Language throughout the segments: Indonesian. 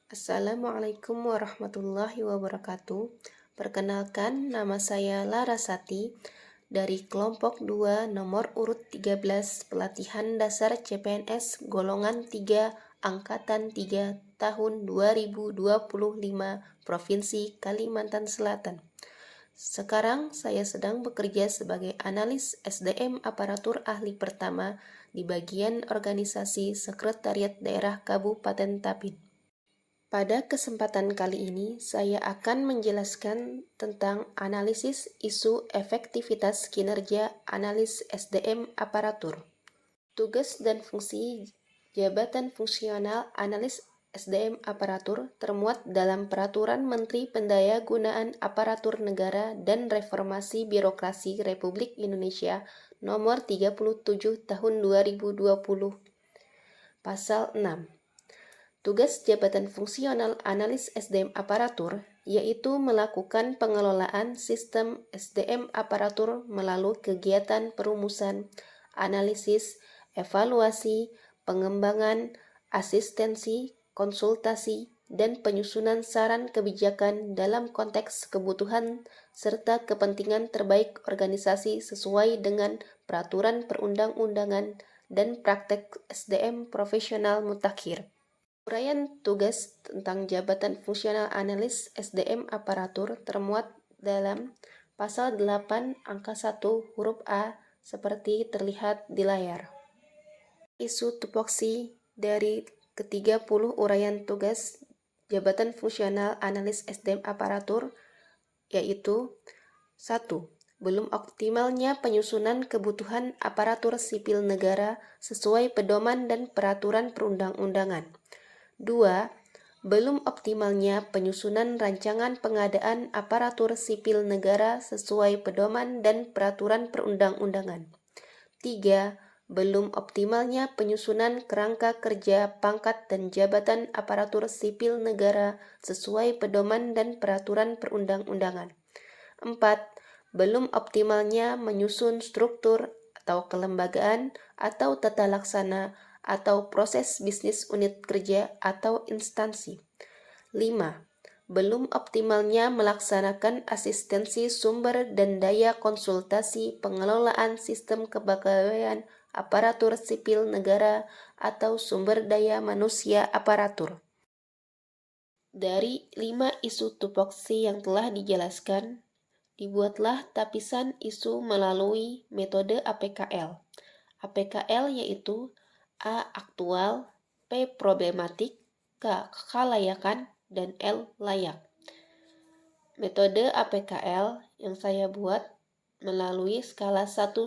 Assalamualaikum warahmatullahi wabarakatuh. Perkenalkan, nama saya Larasati dari kelompok 2 nomor urut 13 pelatihan dasar CPNS golongan 3 angkatan 3 tahun 2025 Provinsi Kalimantan Selatan. Sekarang saya sedang bekerja sebagai analis SDM aparatur ahli pertama di bagian organisasi Sekretariat Daerah Kabupaten Tapin. Pada kesempatan kali ini, saya akan menjelaskan tentang analisis isu efektivitas kinerja analis SDM aparatur. Tugas dan fungsi jabatan fungsional analis SDM aparatur termuat dalam Peraturan Menteri Pendayagunaan Aparatur Negara dan Reformasi Birokrasi Republik Indonesia Nomor 37 Tahun 2020, Pasal 6. Tugas jabatan fungsional analis SDM aparatur yaitu melakukan pengelolaan sistem SDM aparatur melalui kegiatan perumusan, analisis, evaluasi, pengembangan, asistensi, konsultasi, dan penyusunan saran kebijakan dalam konteks kebutuhan serta kepentingan terbaik organisasi sesuai dengan peraturan perundang-undangan dan praktek SDM profesional mutakhir. Uraian tugas tentang jabatan fungsional analis SDM aparatur termuat dalam Pasal 8 Angka 1 huruf A seperti terlihat di layar. Isu tupoksi dari ke-30 uraian tugas jabatan fungsional analis SDM aparatur yaitu 1. Belum optimalnya penyusunan kebutuhan aparatur sipil negara sesuai pedoman dan peraturan perundang-undangan. 2. Belum optimalnya penyusunan rancangan pengadaan aparatur sipil negara sesuai pedoman dan peraturan perundang-undangan. 3. Belum optimalnya penyusunan kerangka kerja pangkat dan jabatan aparatur sipil negara sesuai pedoman dan peraturan perundang-undangan. 4. Belum optimalnya menyusun struktur atau kelembagaan atau tata laksana atau proses bisnis unit kerja atau instansi. 5. Belum optimalnya melaksanakan asistensi sumber dan daya konsultasi pengelolaan sistem kepegawaian aparatur sipil negara atau sumber daya manusia aparatur. Dari 5 isu tupoksi yang telah dijelaskan, dibuatlah tapisan isu melalui metode APKL. APKL yaitu A. Aktual, P. Problematik, K. Kelayakan, dan L. Layak. Metode APKL yang saya buat melalui skala 1-5.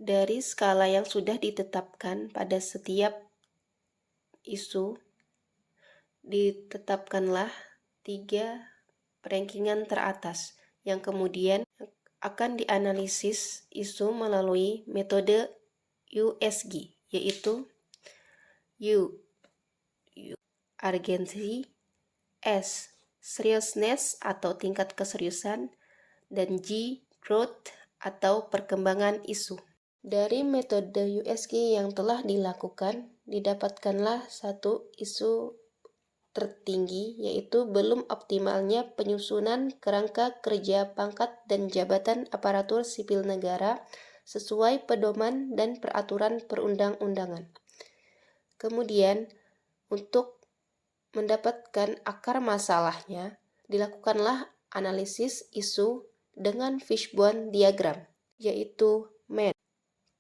Dari skala yang sudah ditetapkan pada setiap isu, ditetapkanlah 3 rankingan teratas yang kemudian akan dianalisis isu melalui metode USG, yaitu U. Urgency, S. Seriousness atau tingkat keseriusan, dan G. Growth atau perkembangan isu. Dari metode USG yang telah dilakukan, didapatkanlah satu isu tertinggi, yaitu belum optimalnya penyusunan kerangka kerja pangkat dan jabatan aparatur sipil negara sesuai pedoman dan peraturan perundang-undangan. Kemudian, untuk mendapatkan akar masalahnya, dilakukanlah analisis isu dengan fishbone diagram, yaitu MED.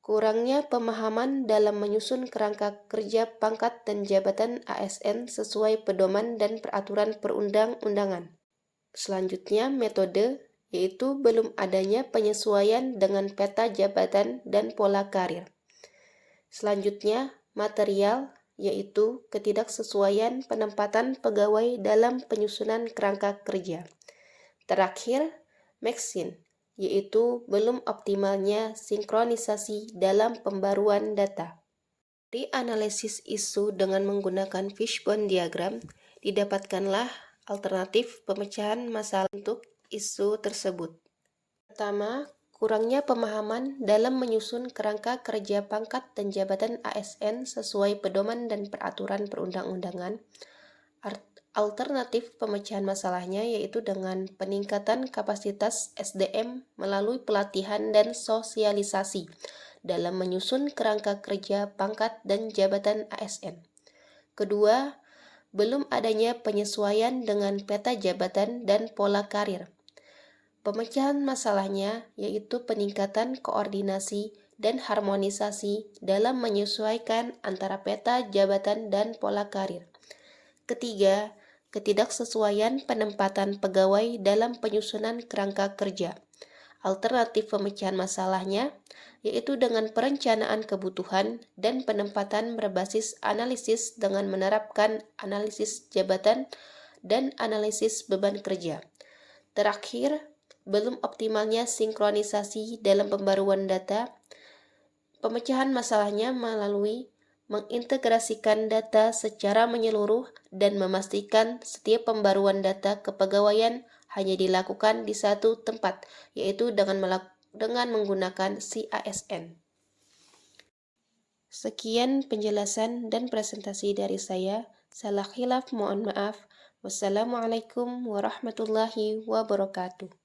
Kurangnya pemahaman dalam menyusun kerangka kerja pangkat dan jabatan ASN sesuai pedoman dan peraturan perundang-undangan. Selanjutnya, metode, yaitu belum adanya penyesuaian dengan peta jabatan dan pola karir. Selanjutnya, material, yaitu ketidaksesuaian penempatan pegawai dalam penyusunan kerangka kerja. Terakhir, Maxine, yaitu belum optimalnya sinkronisasi dalam pembaruan data. Di analisis isu dengan menggunakan fishbone diagram, didapatkanlah alternatif pemecahan masalah untuk isu tersebut. Pertama, Kurangnya pemahaman dalam menyusun kerangka kerja pangkat dan jabatan ASN sesuai pedoman dan peraturan perundang-undangan. Alternatif pemecahan masalahnya yaitu dengan peningkatan kapasitas SDM melalui pelatihan dan sosialisasi dalam menyusun kerangka kerja pangkat dan jabatan ASN. Kedua, belum adanya penyesuaian dengan peta jabatan dan pola karir. Pemecahan masalahnya yaitu peningkatan koordinasi dan harmonisasi dalam menyesuaikan antara peta jabatan dan pola karir. Ketiga, ketidaksesuaian penempatan pegawai dalam penyusunan kerangka kerja. Alternatif pemecahan masalahnya yaitu dengan perencanaan kebutuhan dan penempatan berbasis analisis dengan menerapkan analisis jabatan dan analisis beban kerja. Terakhir, belum optimalnya sinkronisasi dalam pembaruan data. Pemecahan masalahnya melalui mengintegrasikan data secara menyeluruh dan memastikan setiap pembaruan data kepegawaian hanya dilakukan di satu tempat, yaitu dengan menggunakan CASN. Sekian penjelasan dan presentasi dari saya. Salah khilaf mohon maaf. Wassalamualaikum warahmatullahi wabarakatuh.